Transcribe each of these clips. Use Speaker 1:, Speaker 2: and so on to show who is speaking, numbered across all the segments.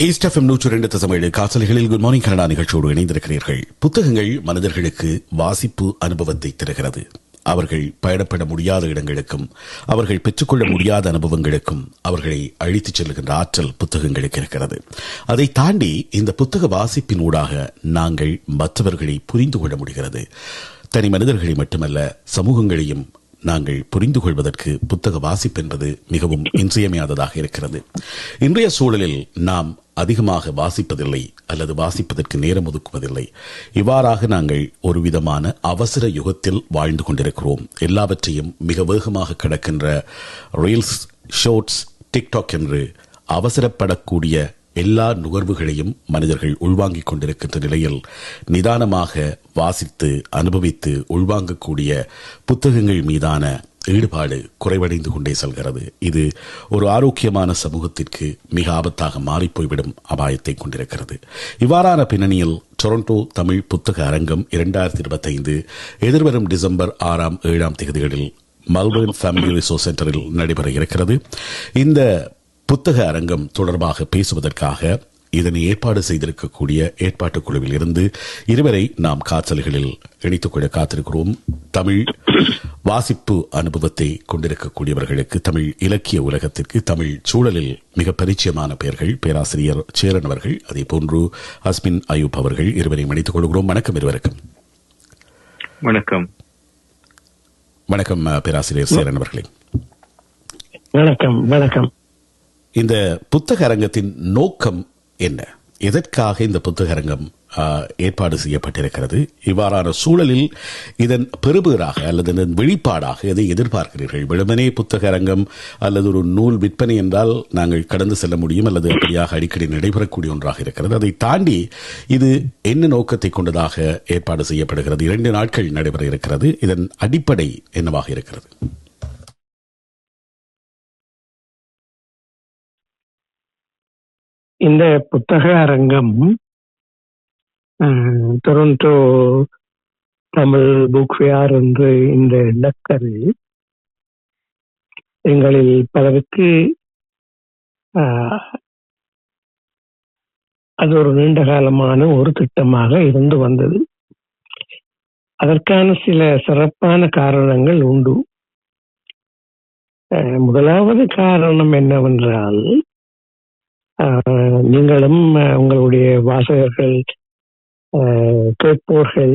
Speaker 1: East FM 102.7 காசல்களில் good morning Canada நிகழ்ச்சியோடு இணைந்திருக்கிறீர்கள். புத்தகங்கள் மனிதர்களுக்கு வாசிப்பு அனுபவத்தை தருகிறது. அவர்கள் பயணப்பட முடியாத இடங்களுக்கும் அவர்கள் பெற்றுக்கொள்ள முடியாத அனுபவங்களுக்கும் அவர்களை அழைத்துச் செல்லுகின்ற ஆற்றல் புத்தகங்களுக்கு இருக்கிறது. அதை தாண்டி இந்த புத்தக வாசிப்பின் ஊடாக நாங்கள் மற்றவர்களை புரிந்து கொள்ள முடிகிறது. தனி மனிதர்களை மட்டுமல்ல, சமூகங்களையும் நாங்கள் புரிந்து கொள்வதற்கு புத்தக வாசிப்பு என்பது மிகவும் இன்றியமையாததாக இருக்கிறது. இன்றைய சூழலில் நாம் அதிகமாக வாசிப்பதில்லை அல்லது வாசிப்பதற்கு நேரம் ஒதுக்குவதில்லை. இவ்வாறாக நாங்கள் ஒரு விதமான அவசர யுகத்தில் வாழ்ந்து கொண்டிருக்கிறோம். எல்லாவற்றையும் மிக வேகமாக கடக்கின்ற ரீல்ஸ், ஷார்ட்ஸ், டிக்டாக் என்று அவசரப்படக்கூடிய எல்லா நுகர்வுகளையும் மனிதர்கள் உள்வாங்கிக் கொண்டிருக்கின்ற நிலையில் நிதானமாக வாசித்து அனுபவித்து உள்வாங்கக்கூடிய புத்தகங்கள் மீதான ஈடுபாடு குறைவடைந்து கொண்டே செல்கிறது. இது ஒரு ஆரோக்கியமான சமூகத்திற்கு மிக ஆபத்தாக மாறிப்போய்விடும் அபாயத்தை கொண்டிருக்கிறது. இவ்வாறான பின்னணியில் டொரண்டோ தமிழ் புத்தக அரங்கம் 2025 எதிர்வரும் டிசம்பர் 6, 7 தேதிகளில் மெல்பர்ன் ஃபேமிலி ரிசோர்ஸ் சென்டரில் நடைபெற இருக்கிறது. இந்த புத்தக அரங்கம் தொடர்பாக பேசுவதற்காக இதனை ஏற்பாடு செய்திருக்கக்கூடிய ஏற்பாட்டுக் குழுவில் இருந்து இருவரை நாம் காற்றல்களில் இணைத்துக் கொள்ள காத்திருக்கிறோம். தமிழ் வாசிப்பு அனுபவத்தை கொண்டிருக்கக்கூடியவர்களுக்கு, தமிழ் இலக்கிய உலகத்திற்கு, தமிழ் சூழலில் மிக பரிச்சயமான பெயர்கள் பேராசிரியர் சேரன் அவர்கள், அதே போன்று அஸ்மின் அயூப் அவர்கள், இருவரையும் இணைத்துக் கொள்கிறோம். வணக்கம் இருவருக்கும்.
Speaker 2: வணக்கம்.
Speaker 1: வணக்கம் பேராசிரியர் சேரன் அவர்களே.
Speaker 3: வணக்கம். வணக்கம்.
Speaker 1: இந்த புத்தக அரங்கத்தின் நோக்கம் என்ன? எதற்காக இந்த புத்தக அரங்கம் ஏற்பாடு செய்யப்பட்டிருக்கிறது? இவ்வாறான சூழலில் இதன் பெறுபேறாக அல்லது இதன் வெளிப்பாடாக எதை எதிர்பார்க்கிறீர்கள்? வெறுமனே புத்தக அரங்கம் அல்லது ஒரு நூல் விற்பனை என்றால் நாங்கள் கடந்து செல்ல முடியும், அல்லது அப்படியாக அடிக்கடி நடைபெறக்கூடிய ஒன்றாக இருக்கிறது. அதை தாண்டி இது என்ன நோக்கத்தை கொண்டதாக ஏற்பாடு செய்யப்படுகிறது? 2 நாட்கள் நடைபெற இருக்கிறது. இதன் அடிப்படை என்னவாக இருக்கிறது?
Speaker 3: இந்த புத்தக அரங்கம் டொரண்டோ தமிழ் புக் ஃபேர் என்று இந்த இலக்கரு எங்களில் பலருக்கு அது ஒரு நீண்ட காலமான ஒரு திட்டமாக இருந்து வந்தது. அதற்கான சில சிறப்பான காரணங்கள் உண்டு. முதலாவது காரணம் என்னவென்றால், நீங்களும் உங்களுடைய வாசகர்கள், கேட்போர்கள்,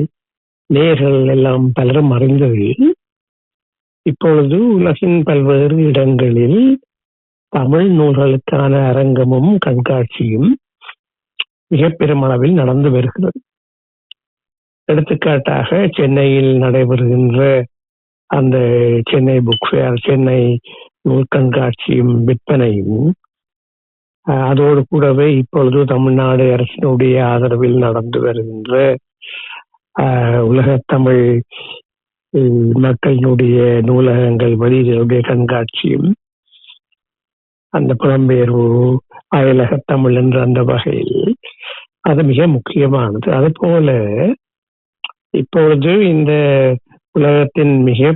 Speaker 3: நேயர்கள் எல்லாம் பலரும் அறிந்தது, இப்பொழுது உலகின் பல்வேறு இடங்களில் தமிழ் நூல்களுக்கான அரங்கமும் கண்காட்சியும் மிக பெருமளவில் நடந்து வருகிறது. எடுத்துக்காட்டாக சென்னையில் நடைபெறுகின்ற அந்த சென்னை புக் ஃபேர், சென்னை நூல் கண்காட்சியும் விற்பனையும், அதோடு கூடவே இப்பொழுது தமிழ்நாடு அரசினுடைய ஆதரவில் நடந்து வருகின்ற உலகத்தமிழ் மக்களினுடைய நூலகங்கள் வெளியினுடைய கண்காட்சியும், அந்த புலம்பெயர்வு அயலக தமிழ் என்ற அந்த வகையில் அது மிக முக்கியமானது. அதுபோல இப்பொழுது இந்த உலகத்தின் மிக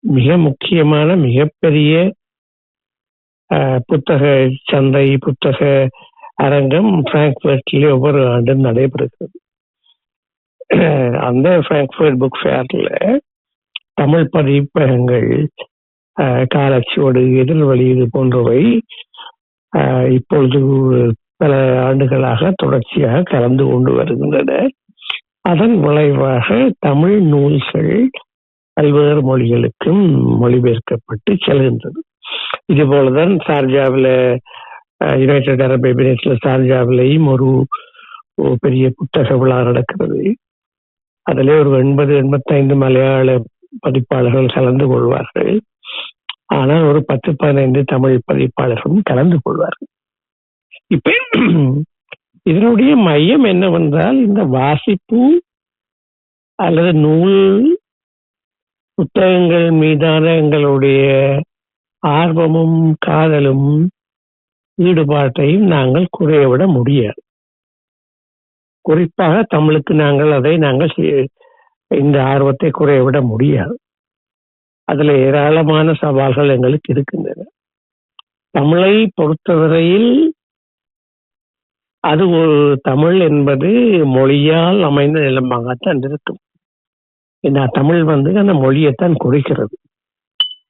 Speaker 3: மிக முக்கியமான மிகப்பெரிய புத்தக சந்தை, புத்தக அரங்கம் பிராங்க்ஃபர்ட்ல ஒவ்வொரு ஆண்டும் நடைபெறுகிறது. அந்த பிராங்க்ஃபர்ட் புக் ஃபேர்ல தமிழ் பதிப்பகங்கள், காலச்சுவடு, எதிர் வெளியீடு போன்றவை இப்பொழுது பல ஆண்டுகளாக தொடர்ச்சியாக கலந்து கொண்டு வருகின்றன. அதன் விளைவாக தமிழ் நூல்கள் பல்வேறு மொழிகளுக்கும் மொழிபெயர்க்கப்பட்டு செல்கின்றது. இது போலதான் சார்ஜாவில், யுனைடெட் அரபு எமிரேட்ஸ்ல சார்ஜாவிலையும் ஒரு பெரிய புத்தக விழா நடக்கிறது. அதிலே ஒரு 80-85 மலையாள பதிப்பாளர்கள் கலந்து கொள்வார்கள். ஆனால் ஒரு 10-15 தமிழ் பதிப்பாளர்களும் கலந்து கொள்வார்கள். இப்ப இதனுடைய மையம் என்னவென்றால், இந்த வாசிப்பு அல்லது நூல் புத்தகங்கள் மீதான எங்களுடைய ஆர்வமும் காதலும் ஈடுபாட்டையும் நாங்கள் குறையவிட முடியாது. குறிப்பாக தமிழுக்கு நாங்கள் இந்த ஆர்வத்தை குறையவிட முடியாது. அதுல ஏராளமான சவால்கள் எங்களுக்கு இருக்கின்றன. தமிழை பொறுத்தவரையில் அது ஒரு தமிழ் என்பது மொழியால் அமைந்த நிலமாகத்தான் இருக்கும். இந்த தமிழ் அந்த மொழியைத்தான் குறிக்கிறது.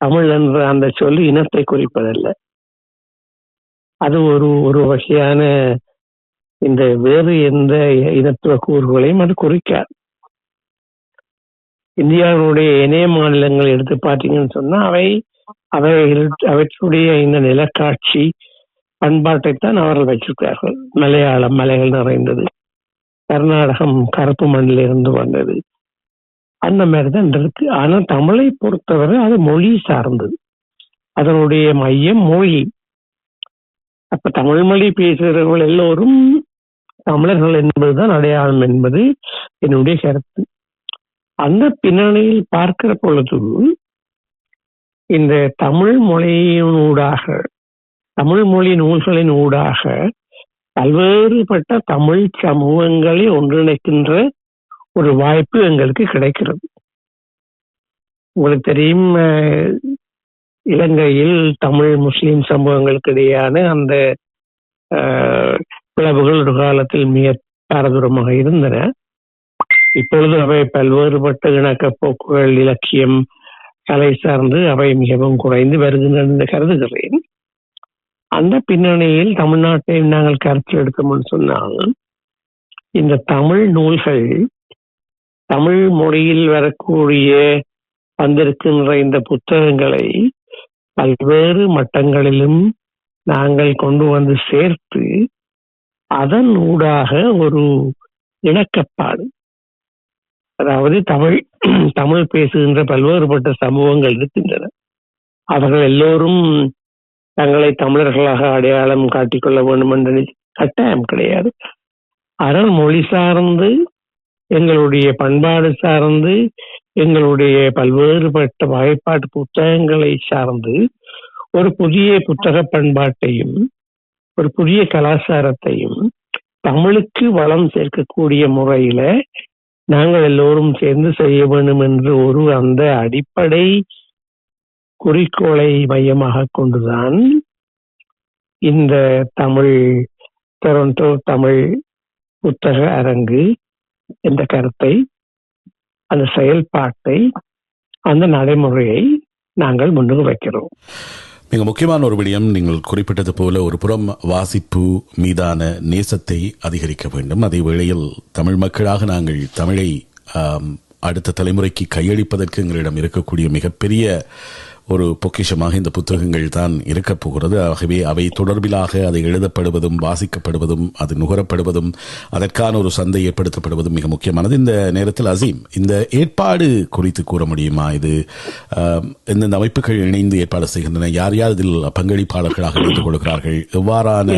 Speaker 3: தமிழ் என்ற அந்த சொல்லி இனத்தை குறிப்பதல்ல. அது ஒரு வகையான இந்த வேறு எந்த இனத்துவ கூறுகளையும் அது குறிக்காது. இந்தியாவினுடைய இணைய மாநிலங்கள் எடுத்து பார்த்தீங்கன்னு சொன்னா அவற்றுடைய இந்த நிலக்காட்சி பண்பாட்டைத்தான் அவர்கள் வச்சிருக்கிறார்கள். மலையாளம் மலைகள் நிறைந்தது, கர்நாடகம் கருப்பு மண்ணில் இருந்து வந்தது, அந்த மாதிரிதான் இருக்கு. ஆனா தமிழை பொறுத்தவரை அது மொழி சார்ந்தது. அதனுடைய மையம் மொழி. அப்ப தமிழ் மொழி பேசுகிறவர்கள் எல்லோரும் தமிழர்கள் என்பதுதான் அடையாளம் என்பது என்னுடைய கருத்து. அந்த பின்னணியில் பார்க்கிற பொழுது இந்த தமிழ் மொழியினூடாக, தமிழ் மொழி நூல்களின் ஊடாக பல்வேறுபட்ட தமிழ் சமூகங்களை ஒன்றிணைக்கின்ற ஒரு வாய்ப்பு எங்களுக்கு கிடைக்கிறது. உங்களுக்கு தெரியும், இலங்கையில் தமிழ் முஸ்லிம் சமூகங்களுக்கு இடையான அந்த பிளவுகள் ஒரு காலத்தில் மிக பாரதூரமாக இருந்தன. இப்பொழுது அவை பல்வேறுபட்ட இணக்க போக்குகள், இலக்கியம், கலை சார்ந்து அவை மிகவும் குறைந்து வருகின்றன என்று கருதுகிறேன். அந்த பின்னணியில் தமிழ்நாட்டை நாங்கள் கருத்தில் எடுத்தோம்னு சொன்னால், இந்த தமிழ் நூல்கள், தமிழ் மொழியில் வரக்கூடிய வந்திருக்கின்ற இந்த புத்தகங்களை பல்வேறு மட்டங்களிலும் நாங்கள் கொண்டு வந்து சேர்த்து அதன் ஊடாக ஒரு இணக்கப்பாடு, அதாவது தமிழ் பேசுகின்ற பல்வேறுபட்ட சமூகங்கள் இருக்கின்றன. அவர்கள் எல்லோரும் தங்களை தமிழர்களாக அடையாளம் காட்டிக்கொள்ள வேண்டும் என்ற கட்டாயம் கிடையாது. ஆனால் மொழி சார்ந்து, எங்களுடைய பண்பாடு சார்ந்து, எங்களுடைய பல்வேறுபட்ட வகைப்பாட்டு புத்தகங்களை சார்ந்து ஒரு புதிய புத்தக பண்பாட்டையும் ஒரு புதிய கலாச்சாரத்தையும் தமிழுக்கு வளம் சேர்க்கக்கூடிய முறையில நாங்கள் எல்லோரும் சேர்ந்து செய்ய வேண்டும் என்று அந்த அடிப்படை குறிக்கோளை மையமாக கொண்டுதான் இந்த டொரண்டோ தமிழ் புத்தக அரங்கு என்ற கருத்தை, அந்த செயல்பாட்டை, அந்த நடைமுறையை நாங்கள் முன்னுக்கு வைக்கிறோம்.
Speaker 1: மிக முக்கியமான ஒரு விடயம், நீங்கள் குறிப்பிட்டது போல ஒரு புறம் வாசிப்பு மீதான நேசத்தை அதிகரிக்க வேண்டும். அதே வேளையில் தமிழ் மக்களாக நாங்கள் தமிழை அடுத்த தலைமுறைக்கு கையளிப்பதற்கு எங்களிடம் இருக்கக்கூடிய மிகப்பெரிய ஒரு பொக்கிஷமாக இந்த புத்தகங்கள் தான் இருக்கப் போகிறது. ஆகவே அவை தொடர்பிலாக அதை எழுதப்படுவதும், வாசிக்கப்படுவதும், அது நுகரப்படுவதும், அதற்கான ஒரு சந்தை ஏற்படுத்தப்படுவதும் மிக முக்கியமானது. இந்த நேரத்தில் அசீம், இந்த ஏற்பாடு குறித்து கூற முடியுமா? இது எந்தெந்த அமைப்புகள் இணைந்து ஏற்பாடு செய்கின்றன? யார் யார் இதில் பங்களிப்பாளர்களாக இணைந்து கொள்கிறார்கள்? எவ்வாறான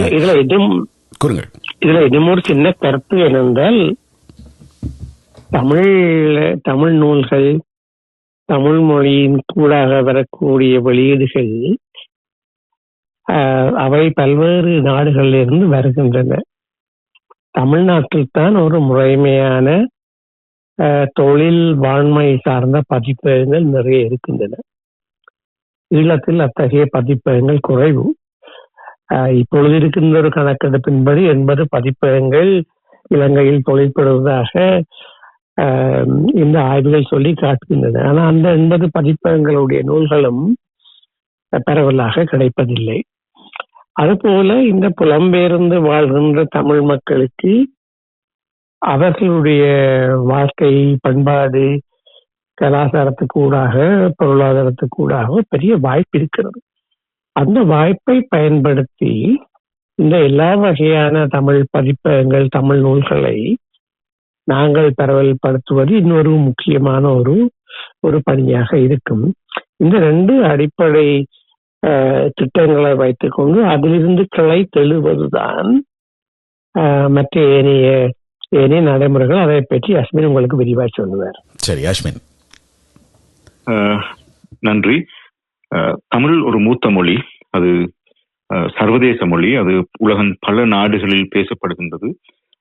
Speaker 1: கூறுங்கள்.
Speaker 3: இதுல இன்னும் ஒரு சின்ன கருத்து என்னென்றால், தமிழ் நூல்கள், தமிழ் மொழியின் கூடாக வரக்கூடிய வெளியீடுகள் அவை பல்வேறு நாடுகளிலிருந்து வருகின்றன. தமிழ்நாட்டில் தான் ஒரு முறைமையான தொழில் வாழ்மை சார்ந்த பதிப்பகங்கள் நிறைய இருக்கின்றன. ஈழத்தில் அத்தகைய பதிப்பகங்கள் குறைவு. இப்பொழுது இருக்கின்ற ஒரு கணக்கெடுப்பின்படி 80 பதிப்பகங்கள் இலங்கையில் தொழிற்படுவதாக இந்த ஆய்வுகள் சொல்லி காட்டுகின்றன. ஆனால் அந்த 80 பதிப்பகங்களுடைய நூல்களும் பரவலாக கிடைப்பதில்லை. அதுபோல இந்த புலம்பெயர்ந்து வாழ்கின்ற தமிழ் மக்களுக்கு அவர்களுடைய வாழ்க்கை, பண்பாடு, கலாச்சாரத்துக்கு ஊடாக, பொருளாதாரத்துக்கு ஊடாக பெரிய வாய்ப்பு இருக்கிறது. அந்த வாய்ப்பை பயன்படுத்தி இந்த எல்லா வகையான தமிழ் பதிப்பகங்கள், தமிழ் நூல்களை நாங்கள் பரவல்படுத்துவது இன்னொரு முக்கியமான ஒரு பணியாக இருக்கும். இந்த 2 அடிப்படை திட்டங்களை வைத்துக் கொண்டு அதிலிருந்து கிளை தெழுவதுதான் மற்ற ஏனைய நடைமுறைகள். அதை பற்றி அஸ்மின் உங்களுக்கு விரிவாக சொல்லுவார்.
Speaker 1: சரி அஸ்மின்.
Speaker 2: நன்றி. தமிழ் ஒரு மூத்த மொழி, அது சர்வதேச மொழி, அது உலகின் பல நாடுகளில் பேசப்படுகின்றது.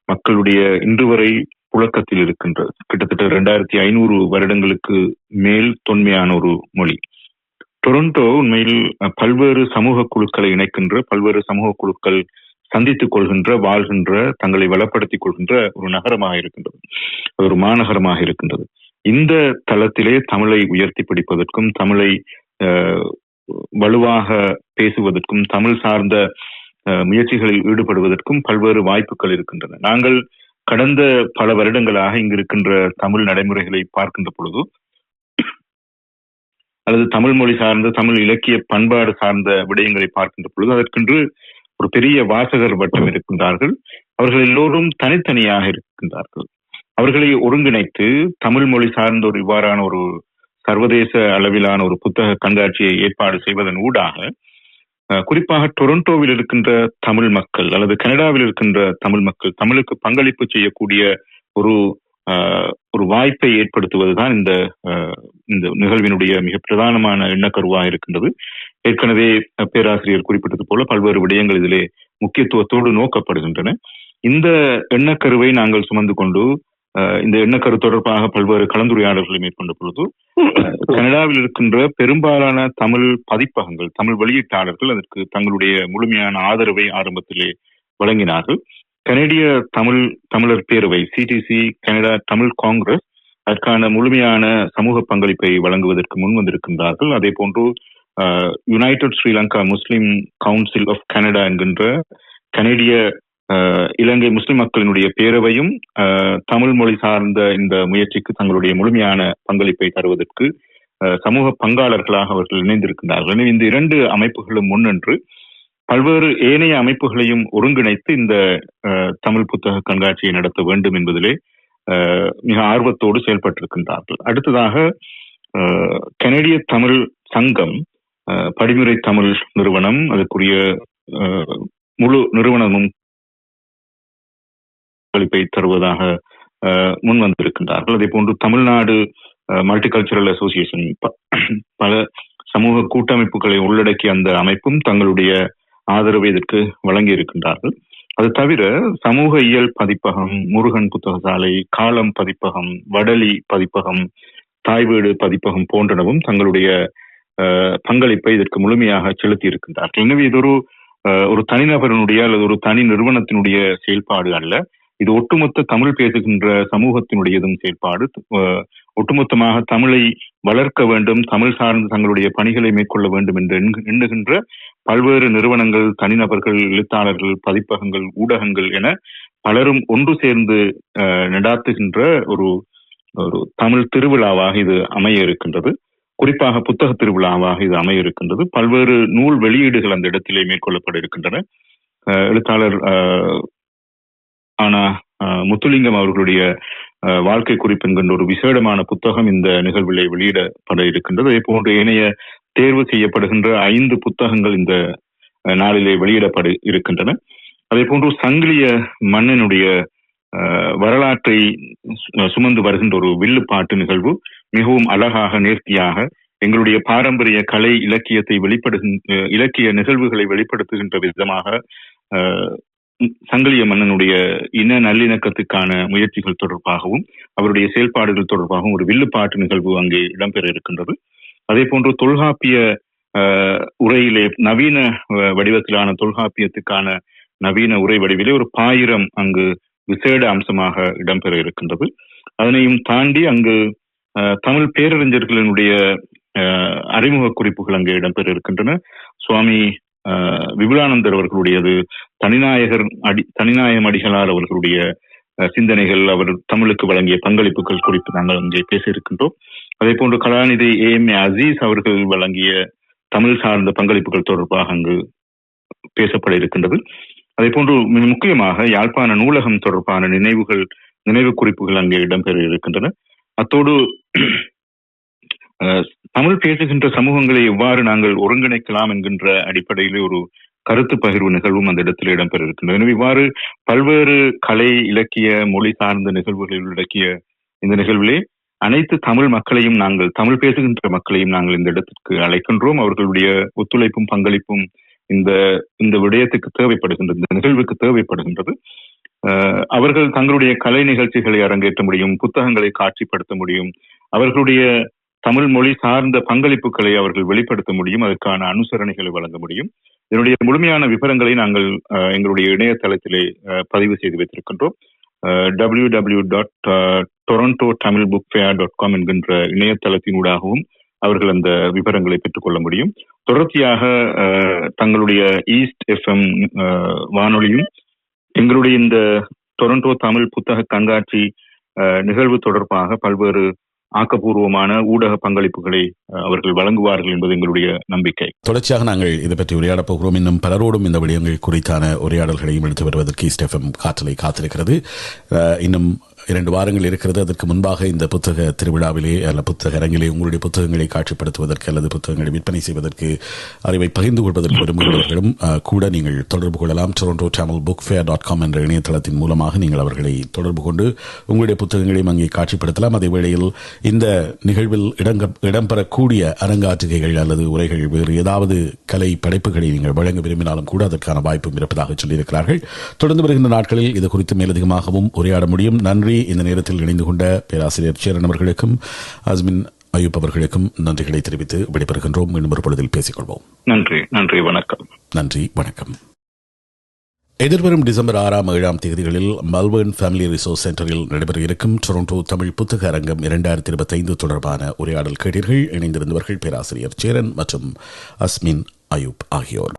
Speaker 2: மக்களுடைய இன்று வரை புழக்கத்தில் இருக்கின்றது. கிட்டத்தட்ட 2500 வருடங்களுக்கு மேல் தொன்மையான ஒரு மொழி. டொரண்டோ உண்மையில் பல்வேறு சமூக குழுக்களை இணைக்கின்ற, பல்வேறு சமூக குழுக்கள் சந்தித்துக் கொள்கின்ற, வாழ்கின்ற, தங்களை வளப்படுத்திக் கொள்கின்ற ஒரு நகரமாக இருக்கின்றது. அது ஒரு மாநகரமாக இருக்கின்றது. இந்த தளத்திலே தமிழை உயர்த்தி பிடிப்பதற்கும், தமிழை வலுவாக பேசுவதற்கும், தமிழ் சார்ந்த முயற்சிகளில் ஈடுபடுவதற்கும் பல்வேறு வாய்ப்புகள் இருக்கின்றன. நாங்கள் கடந்த பல வருடங்களாக இங்கு இருக்கின்ற தமிழ் நடைமுறைகளை பார்க்கின்ற பொழுது, அல்லது தமிழ் மொழி சார்ந்த, தமிழ் இலக்கிய பண்பாடு சார்ந்த விடயங்களை பார்க்கின்ற பொழுது, அதற்கென்று ஒரு பெரிய வாசகர் வட்டம் இருக்கின்றார்கள். அவர்கள் எல்லோரும் தனித்தனியாக இருக்கின்றார்கள். அவர்களை ஒருங்கிணைத்து தமிழ் மொழி சார்ந்த ஒரு இவ்வாறான ஒரு சர்வதேச அளவிலான ஒரு புத்தக கண்காட்சியை ஏற்பாடு செய்வதன் ஊடாக, குறிப்பாக டொரண்டோவில் இருக்கின்ற தமிழ் மக்கள் அல்லது கனடாவில் இருக்கின்ற தமிழ் மக்கள் தமிழுக்கு பங்களிப்பு செய்யக்கூடிய ஒரு வாய்ப்பை ஏற்படுத்துவதுதான் இந்த நிகழ்வினுடைய மிக பிரதானமான எண்ணக்கருவாக இருக்கின்றது. ஏற்கனவே பேராசிரியர் குறிப்பிட்டது போல பல்வேறு விடயங்கள் இதிலே முக்கியத்துவத்தோடு நோக்கப்படுகின்றன. இந்த எண்ணக்கருவை நாங்கள் சுமந்து கொண்டு இந்த எண்ணக்கரு தொடர்பாக பல்வேறு கலந்துரையாடல்களை மேற்கொண்ட பொழுது, கனடாவில் இருக்கின்ற பெரும்பாலான தமிழ் பதிப்பகங்கள், தமிழ் வெளியீட்டாளர்கள் அதற்கு தங்களுடைய முழுமையான ஆதரவை ஆரம்பத்திலே வழங்கினார்கள். கனடிய தமிழர் பேரவை சிடிசி, கனடா தமிழ் காங்கிரஸ் அதற்கான முழுமையான சமூக பங்களிப்பை வழங்குவதற்கு முன் வந்திருக்கின்றார்கள். அதே போன்று United Sri Lanka Muslim council of Canada என்கின்ற கனடிய இலங்கை முஸ்லிம் மக்களினுடைய பேரவையும் தமிழ் மொழி சார்ந்த இந்த முயற்சிக்கு தங்களுடைய முழுமையான பங்களிப்பை தருவதற்கு சமூக பங்காளர்களாக அவர்கள் இணைந்திருக்கின்றார்கள். எனவே இந்த இரண்டு அமைப்புகளும் முன்னின்று பல்வேறு ஏனைய அமைப்புகளையும் ஒருங்கிணைத்து இந்த தமிழ் புத்தக கண்காட்சியை நடத்த வேண்டும் என்பதிலே மிக ஆர்வத்தோடு செயல்பட்டிருக்கின்றார்கள். அடுத்ததாக கனடிய தமிழ் சங்கம், படிமுறை தமிழ் நிறுவனம், அதற்குரிய முழு நிறுவனமும் பங்களிப்பை தருவதாக முன் வந்திருக்கின்றார்கள். அதே போன்று தமிழ்நாடு மல்டிகல்ச்சரல் அசோசியேஷன், பல சமூக கூட்டமைப்புகளை உள்ளடக்கிய அந்த அமைப்பும் தங்களுடைய ஆதரவை இதற்கு வழங்கி இருக்கின்றார்கள். அது தவிர சமூக இயல் பதிப்பகம், முருகன் புத்தகசாலை, காலம் பதிப்பகம், வடலி பதிப்பகம், தாய்வீடு பதிப்பகம் போன்றனவும் தங்களுடைய பங்களிப்பை இதற்கு முழுமையாக செலுத்தி இருக்கின்றார்கள். எனவே இது ஒரு தனிநபரனுடைய அல்லது ஒரு தனி நிறுவனத்தினுடைய செயல்பாடு அல்ல. இது ஒட்டுமொத்த தமிழ் பேசுகின்ற சமூகத்தினுடையதும் செயல்பாடு. ஒட்டுமொத்தமாக தமிழை வளர்க்க வேண்டும், தமிழ் சார்ந்து தங்களுடைய பணிகளை மேற்கொள்ள வேண்டும் என்று எண்ணுகின்ற பல்வேறு நிறுவனங்கள், தனிநபர்கள், எழுத்தாளர்கள், பதிப்பகங்கள், ஊடகங்கள் என பலரும் ஒன்று சேர்ந்து நடாத்துகின்ற ஒரு தமிழ் திருவிழாவாக இது அமைய இருக்கின்றது. குறிப்பாக புத்தக திருவிழாவாக இது அமைய இருக்கின்றது. பல்வேறு நூல் வெளியீடுகள் அந்த இடத்திலே மேற்கொள்ளப்பட இருக்கின்றன. எழுத்தாளர் முத்துலிங்கம் அவர்களுடைய வாழ்க்கை குறிப்பு என்கின்ற ஒரு விசேடமான புத்தகம் இந்த நிகழ்விலே வெளியிடப்பட இருக்கின்றது. அதே போன்று ஏனைய தேர்வு செய்யப்படுகின்ற 5 புத்தகங்கள் இந்த நாளிலே வெளியிடப்பட இருக்கின்றன. அதே போன்று சங்கிலிய மன்னனுடைய வரலாற்றை சுமந்து வருகின்ற ஒரு வில்லுப்பாட்டு நிகழ்வு மிகவும் அழகாக, நேர்த்தியாக எங்களுடைய பாரம்பரிய கலை இலக்கியத்தை இலக்கிய நிகழ்வுகளை வெளிப்படுத்துகின்ற விதமாக சங்கிலிய மன்னனுடைய இன நல்லிணக்கத்துக்கான முயற்சிகள் தொடர்பாகவும் அவருடைய செயல்பாடுகள் தொடர்பாகவும் ஒரு வில்லுப்பாட்டு நிகழ்வு அங்கே இடம்பெற இருக்கின்றது. அதே போன்று தொல்காப்பிய உரையிலே நவீன வடிவத்திலான தொல்காப்பியத்துக்கான நவீன உரை வடிவிலே ஒரு பாயிரம் அங்கு விசேட அம்சமாக இடம்பெற இருக்கின்றது. அதனையும் தாண்டி அங்கு தமிழ் பேரறிஞர்களினுடைய அறிமுக குறிப்புகள் அங்கே இடம்பெற இருக்கின்றன. சுவாமி விபுலானந்தர் அவர்களுடையது, தனிநாயகம் அடிகளார் அவர்களுடைய சிந்தனைகள், அவர் தமிழுக்கு வழங்கிய பங்களிப்புகள் குறித்து நாங்கள் அங்கே பேச இருக்கின்றோம். அதே போன்று கலாநிதி A.M.A. அசீஸ் அவர்கள் வழங்கிய தமிழ் சார்ந்த பங்களிப்புகள் தொடர்பாக அங்கு பேசப்பட இருக்கின்றது. அதே போன்று மிக முக்கியமாக யாழ்ப்பாண நூலகம் தொடர்பான நினைவு குறிப்புகள் அங்கே இடம்பெற இருக்கின்றன. அத்தோடு தமிழ் பேசுகின்ற சமூகங்களை எவ்வாறு நாங்கள் ஒருங்கிணைக்கலாம் என்கின்ற அடிப்படையிலே ஒரு கருத்து பகிர்வு நிகழ்வும் அந்த இடத்தில் இடம்பெற இருக்கின்றது. எனவே இவ்வாறு பல்வேறு கலை, இலக்கிய, மொழி சார்ந்த நிகழ்வுகளில் உள்ளடக்கிய இந்த நிகழ்விலே அனைத்து தமிழ் மக்களையும் தமிழ் பேசுகின்ற மக்களையும் நாங்கள் இந்த இடத்திற்கு அழைக்கின்றோம். அவர்களுடைய ஒத்துழைப்பும் பங்களிப்பும் இந்த விடயத்துக்கு தேவைப்படுகின்றது, இந்த நிகழ்வுக்கு தேவைப்படுகின்றது. அவர்கள் தங்களுடைய கலை நிகழ்ச்சிகளை அரங்கேற்ற முடியும், புத்தகங்களை காட்சிப்படுத்த முடியும், அவர்களுடைய தமிழ் மொழி சார்ந்த பங்களிப்புகளை அவர்கள் வெளிப்படுத்த முடியும், அதற்கான அனுசரணைகளை வழங்க முடியும். இதனுடைய முழுமையான விவரங்களை நாங்கள் எங்களுடைய இணையதளத்திலே பதிவு செய்து வைத்திருக்கின்றோம். www.torontotamilbookfair.com என்கின்ற இணையதளத்தினூடாகவும் அவர்கள் அந்த விவரங்களை பெற்றுக்கொள்ள முடியும். தொடர்ச்சியாக தங்களுடைய ஈஸ்ட் எஃப்எம் வானொலியும் எங்களுடைய இந்த டொரண்டோ தமிழ் புத்தக கண்காட்சி நிகழ்வு தொடர்பாக பல்வேறு ஆக்கப்பூர்வமான ஊடக பங்களிப்புகளை அவர்கள் வழங்குவார்கள் என்பது எங்களுடைய நம்பிக்கை.
Speaker 1: தொடர்ச்சியாக நாங்கள் இதை பற்றி உரையாடப் போகிறோம். இன்னும் பலரோடும் இந்த விடயங்கள் குறித்தான உரையாடல்களையும் எடுத்து வருவதற்கு ஈஸ்ட் எஃப்எம் காற்றலை காத்திருக்கிறது. இன்னும் 2 வாரங்கள் இருக்கிறது. அதற்கு முன்பாக இந்த புத்தக திருவிழாவிலே அல்ல புத்தக அரங்கிலே உங்களுடைய புத்தகங்களை காட்சிப்படுத்துவதற்கு அல்லது புத்தகங்களை விற்பனை செய்வதற்கு அறிவை பகிர்ந்து கொள்வதற்கு விரும்புகிறவர்களும் கூட நீங்கள் தொடர்பு கொள்ளலாம். torontotamilbookfair.com என்ற இணையதளத்தின் மூலமாக நீங்கள் அவர்களை தொடர்பு கொண்டு உங்களுடைய புத்தகங்களையும் அங்கே காட்சிப்படுத்தலாம். அதே வேளையில் இந்த நிகழ்வில் இடம்பெறக்கூடிய அரங்காற்றுகைகள் அல்லது உரைகள் வேறு ஏதாவது கலை படைப்புகளை நீங்கள் வழங்க விரும்பினாலும் கூட அதற்கான வாய்ப்பும் இருப்பதாக சொல்லியிருக்கிறார்கள். தொடர்ந்து வருகின்ற நாட்களில் இது குறித்து மேலதிகமாகவும் உரையாட முடியும். நன்றி. இந்த நேரத்தில் இணைந்து கொண்ட பேராசிரியர் சேரன் அவர்களுக்கும் அஸ்மின் அயூப் அவர்களுக்கும் நன்றிகளை தெரிவித்து விடைபெறுகின்றோம். மீண்டும் ஒரு பொழுதில் பேசிக்கொள்வோம்.
Speaker 2: நன்றி, வணக்கம்.
Speaker 1: நன்றி, வணக்கம். எதிர்வரும் டிசம்பர் 6, 7 தேதிகளில் மெல்பர்ன் ஃபேமிலி ரிசோர்ஸ் சென்டரில் நடைபெற இருக்கும் டொரண்டோ தமிழ் புத்தக அரங்கம் 2025 தொடர்பான உரையாடல் கேட்டீர்கள். இணைந்திருந்தவர்கள் பேராசிரியர் சேரன் மற்றும் அஸ்மின் அயூப் ஆகியோர்.